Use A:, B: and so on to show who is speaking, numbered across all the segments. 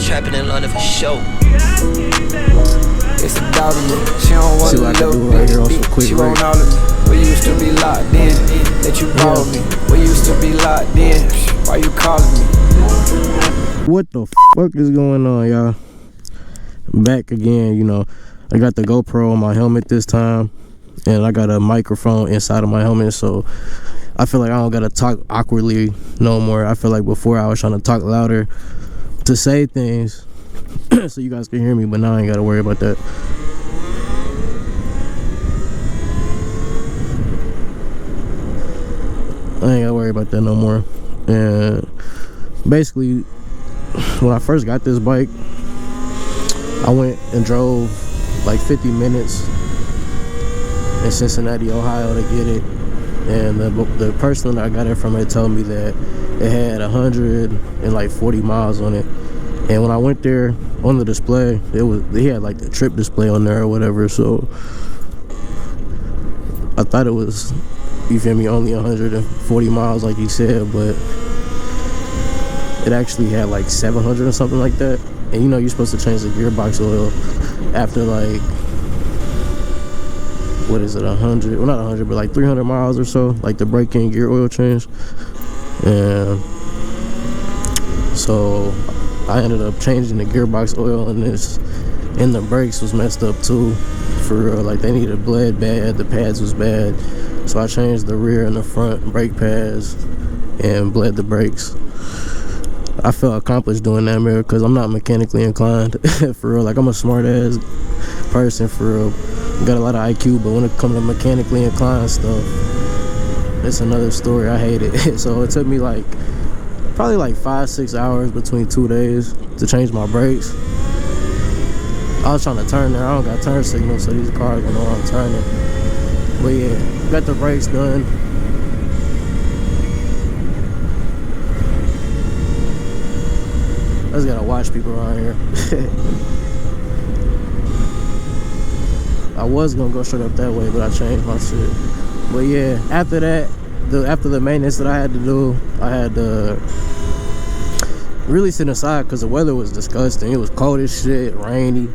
A: trapping in London for show.
B: It's a doubt in me. She don't want to look
C: right here on some quick
B: she want all of me. We used to be locked in. Let you borrow me. We used to be locked in. Why you calling me?
C: What the fuck is going on, y'all? Back again, you know. I got the GoPro on my helmet this time, and I got a microphone inside of my helmet, so I feel like I don't gotta talk awkwardly no more. I feel like before I was trying to talk louder to say things so you guys can hear me, but now I ain't gotta worry about that. I ain't gotta worry about that no more. And basically, when I first got this bike, I went and drove like 50 minutes in Cincinnati, Ohio to get it. And the person that I got it from had told me that it had 140 miles on it. And when I went there on the display, he had like the trip display on there or whatever. So I thought it was, you feel me, only 140 miles like he said, but it actually had like 700 or something like that. And you know, you're supposed to change the gearbox oil after like, what is it, 100, well not 100, but like 300 miles or so, like the break-in gear oil change. And so I ended up changing the gearbox oil, and the brakes was messed up too, for real. Like they needed bled bad, the pads was bad. So I changed the rear and the front brake pads and bled the brakes. I felt accomplished doing that, man, because I'm not mechanically inclined for real. Like I'm a smart ass person for real, got a lot of IQ, but when it comes to mechanically inclined stuff, it's another story. I hate it. So it took me like probably like 5-6 hours between 2 days to change my brakes. I was trying to turn there, I don't got turn signal, so these cars don't know I'm turning. But yeah, got the brakes done. I just gotta watch people around here. I was gonna go straight up that way, but I changed my shit. But yeah, after that, after the maintenance that I had to do, I had to really sit inside because the weather was disgusting. It was cold as shit, rainy.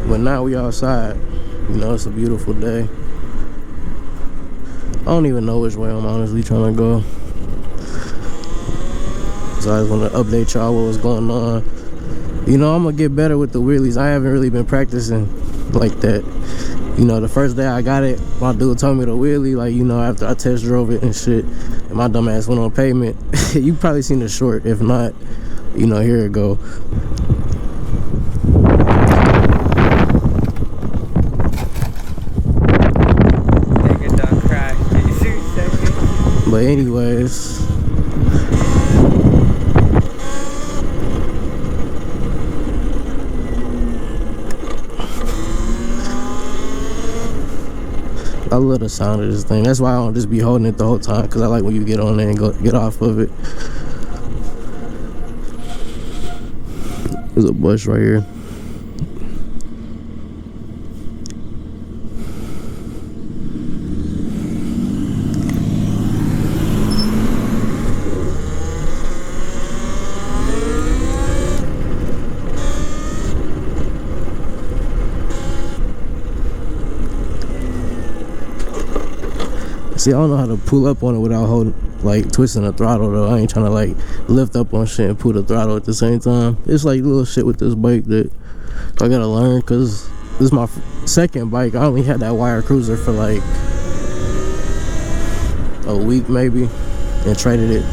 C: But now we outside. You know, it's a beautiful day. I don't even know which way I'm honestly trying to go. So I just want to update y'all what was going on. You know, I'm gonna get better with the wheelies. I haven't really been practicing like that. You know, the first day I got it, my dude told me to wheelie, like, you know, after I test drove it and shit, and my dumb ass went on pavement. You probably seen the short. If not, you know, here it go.
D: Nigga done crashed.
C: But anyways, I love the sound of this thing. That's why I don't just be holding it the whole time, because I like when you get on there and get off of it. There's a bush right here. See, I don't know how to pull up on it without holding, like, twisting the throttle, though. I ain't trying to, like, lift up on shit and pull the throttle at the same time. It's, like, little shit with this bike that I gotta learn, because this is my second bike. I only had that wire cruiser for, like, a week, maybe, and traded it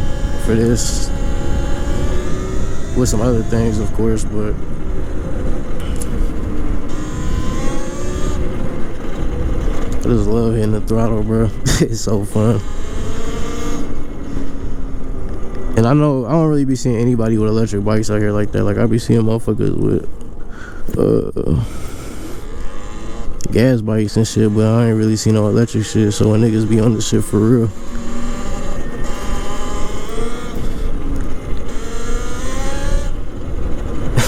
C: for this with some other things, of course, but I just love hitting the throttle, bro. It's so fun. And I know I don't really be seeing anybody with electric bikes out here like that. Like, I be seeing motherfuckers with gas bikes and shit, but I ain't really seen no electric shit. So when niggas be on this shit for real.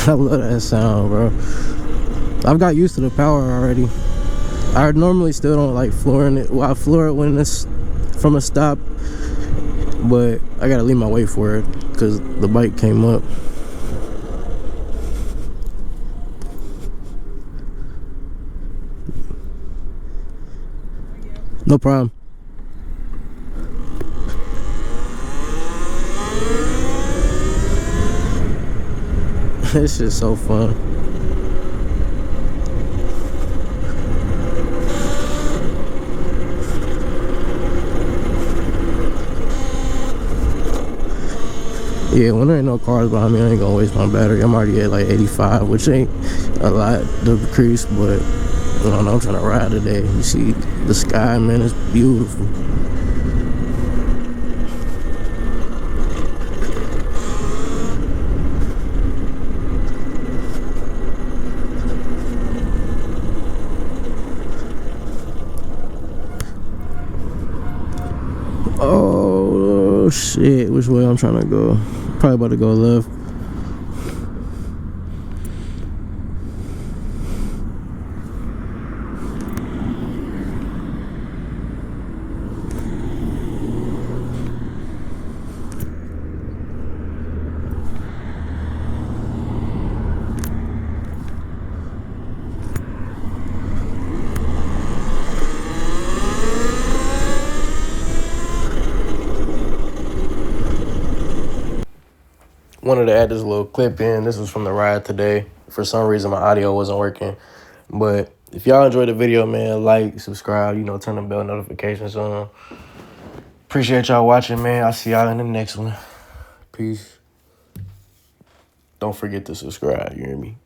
C: I love that sound, bro. I've got used to the power already. I normally still don't like flooring it. Well, I floor it when it's from a stop, but I gotta leave my weight for it because the bike came up. No problem. This shit's so fun. Yeah, when there ain't no cars behind me, I ain't gonna waste my battery. I'm already at like 85, which ain't a lot to decrease, but I don't know, I'm trying to ride today. You see the sky, man, it's beautiful. Oh shit, which way I'm trying to go? Probably about to go left. Wanted to add this little clip in. This was from the ride today. For some reason, my audio wasn't working. But if y'all enjoyed the video, man, like, subscribe, you know, turn the bell notifications on. Appreciate y'all watching, man. I'll see y'all in the next one. Peace. Don't forget to subscribe, you hear me?